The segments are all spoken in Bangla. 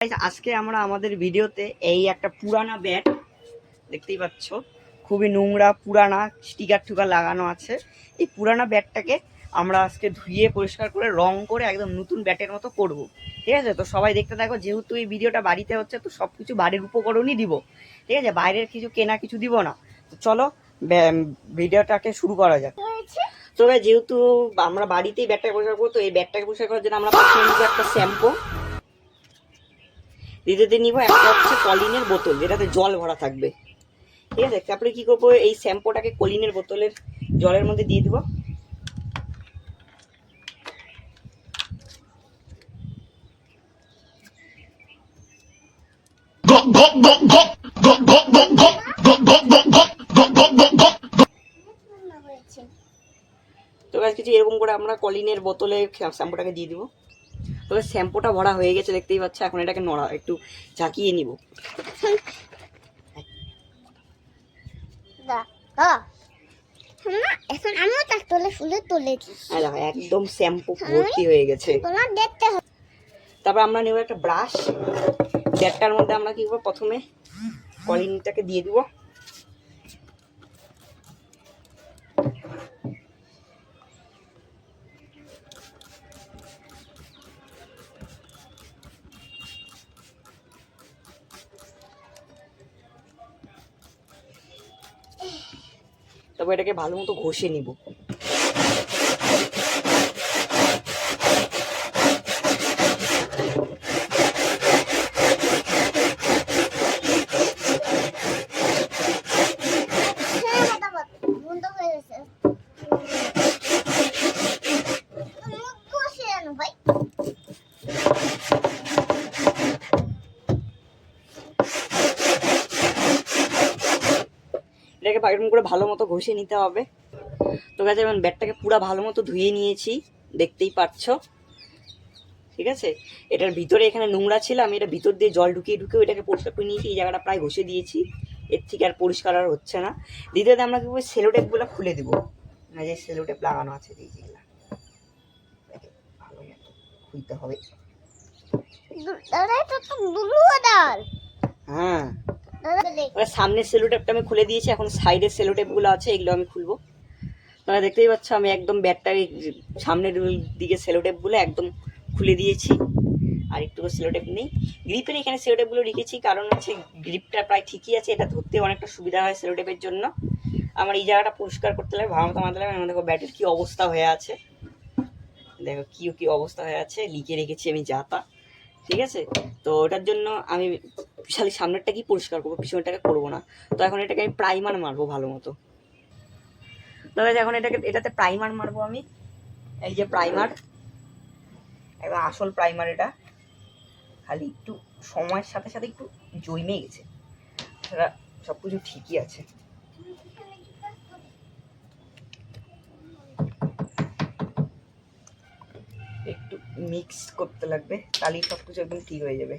আজকে আমরা আমাদের ভিডিওতে এই একটা পুরানা ব্যাট দেখতেই পাচ্ছ, খুবই নোংরা পুরানা স্টিকার টুকার লাগানো আছে। এই পুরানা ব্যাটটাকে আমরা আজকে ধুয়ে পরিষ্কার করে রং করে একদম নতুন ব্যাটের মতো করব। ঠিক আছে, তো সবাই দেখতে থাকো। যেহেতু এই ভিডিওটা বাড়িতে হচ্ছে, তো সব কিছু বাড়ির উপকরণই দিব। ঠিক আছে, বাইরের কিছু কেনা কিছু দিব না। তো চলো ভিডিওটাকে শুরু করা যাক। তো যেহেতু আমরা বাড়িতেই ব্যাটটাকে পরিষ্কার করবো, তো এই ব্যাটটাকে পরিষ্কার করার জন্য আমরা একটা শ্যাম্পু, দ্বিতীয়তে নিব একটা হচ্ছে কলিনের বোতল, যেটাতে জল ভরা থাকবে। ঠিক আছে, তারপরে কি করবো, এই শ্যাম্পুটাকে কলিনের বোতলের জলের মধ্যে দিয়ে দিব। তো কিছু এরকম করে আমরা কলিনের বোতলে শ্যাম্পুটাকে দিয়ে দিব। তবে শ্যাম্পুটা ভরা হয়ে গেছে দেখতেই পাচ্ছ। এখন এটাকে নড়া একটু ঝাঁকিয়ে নিব। একদম শ্যাম্পু ভর্তি হয়ে গেছে। তারপর আমরা নেব একটা ব্রাশ। ব্যাটটার মধ্যে আমরা কি করবো, প্রথমে কলিনটাকে দিয়ে দিব। তারপর এটাকে ভালো মতো ঘষে নিব। এটাকে এরকম করে ভালো মতো ঘষে নিতে হবে। তো গাছ এখন ব্যাটটাকে পুরো ভালো মতো ধুয়ে নিয়েছি, দেখতেই পাচ্ছ। ঠিক আছে, এটার ভিতরে এখানে নোংরা ছিল, আমি এটা ভিতর দিয়ে জল ঢুকিয়ে এটাকে পরিষ্কার করে নিয়েছি। এই জায়গাটা প্রায় ঘষে দিয়েছি, এর থেকে আর পরিষ্কার আর হচ্ছে না। দ্বিতীয়ত আমরা কি করবো, সেলোটেপগুলো খুলে দেবো। যে সেলোটেপ লাগানো আছে যেগুলা, ভালো মতো খুলতে হবে। হ্যাঁ, সামনের সেলোটেপটা আমি খুলে দিয়েছি, এখন সাইডের সেলোটেপগুলো আছে এগুলো আমি খুলবো। তোমরা দেখতেই পাচ্ছ আমি একদম ব্যাটটার সামনের দিকে সেলোটেপগুলো একদম খুলে দিয়েছি। আর একটু সেলোটেপ নেই, গ্রিপের এখানে সেলোটেপগুলো রেখেছি, কারণ হচ্ছে গ্রিপটা প্রায় ঠিকই আছে, এটা ধরতে অনেকটা সুবিধা হয় সেলোটেপের জন্য। আমার এই জায়গাটা পরিষ্কার করতে লাগে, ভালো মতো মারতে লাগে। দেখো ব্যাটের কি অবস্থা হয়ে আছে, দেখো কি অবস্থা হয়ে আছে, লিখে রেখেছি আমি যাতা। ঠিক আছে, তো ওটার জন্য আমি খালি সামনেরটা কি পরিষ্কার করবো, পিছনেরটাকে করবো না। তো এখন এটাকে আমি প্রাইমার মারবো ভালো মতো। তবে এখন এটাতে প্রাইমার মারবো আমি। এই যে প্রাইমার, একদম আসল প্রাইমার এটা। খালি একটু সময়ের সাথে সাথে একটু জমে গেছে, সেটা সব কিছু ঠিকই আছে। একটু মিক্স করতে লাগবে, তাহলেই সব কিছু একদম ঠিক হয়ে যাবে।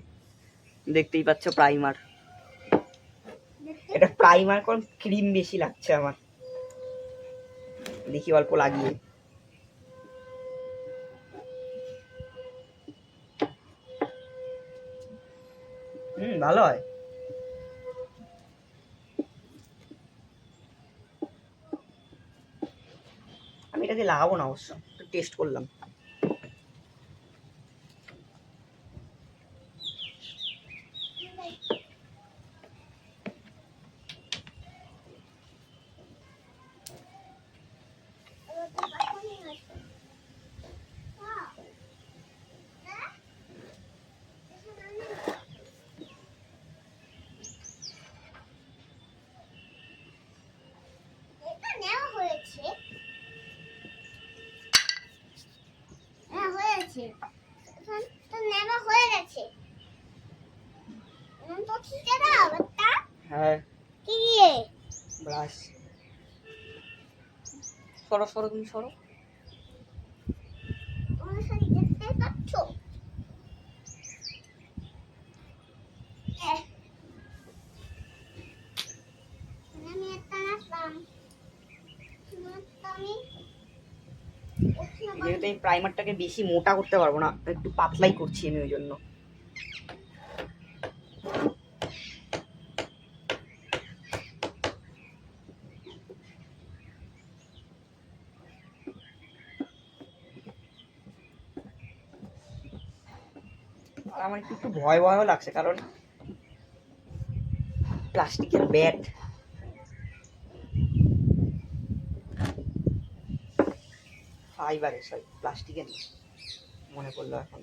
দেখতেই পাচ্ছ প্রাইমার, এটা প্রাইমার কোন ক্রিম বেশি লাগছে আমার, দেখি অল্প লাগিয়ে। ভালো হয়। আমি এটাকে লাগাবো না অবশ্য, একটু টেস্ট করলাম। হ্যাঁ, ব্রাশ সরো সরো, তুমি সরো। যেহেতু এই প্রাইমারটাকে বেশি মোটা করতে পারবো না, একটু পাতলাই করছি আমি, ওই জন্য। আর আমার একটু ভয় ভয়ও লাগছে, কারণ প্লাস্টিকের ব্যাট, ফাইবারের, সরি প্লাস্টিকের মনে পড়লো এখন।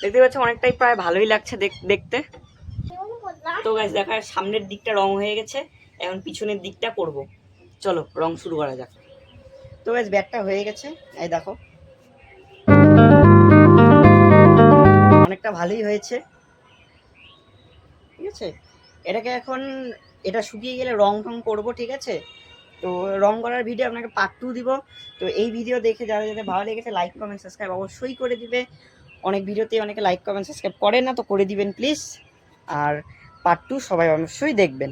দেখতে পাচ্ছ অনেকটাই প্রায় ভালোই লাগছে দেখতে। তো গাইস দেখা, সামনের দিকটা রং হয়ে গেছে, এখন পিছনের দিকটা করব। চলো রং শুরু করা যাক। তো গাইস ব্যাটটা হয়ে গেছে, এই দেখো অনেকটা ভালোই হয়েছে, ঠিক আছে। এটাকে এখন এটা শুকিয়ে গেলে রং টং করবো, ঠিক আছে। তো রং করার ভিডিও আপনাকে পার্ট 2 দিব। তো এই ভিডিও দেখে যারা যাদের ভালো লেগেছে লাইক কমেন্ট সাবস্ক্রাইব অবশ্যই করে দিবে। অনেক ভিডিওতে অনেকে লাইক কমেন্ট সাবস্ক্রাইব করে না, তো করে দিবেন প্লিজ। আর পার্ট 2 সবাই অবশ্যই দেখবেন।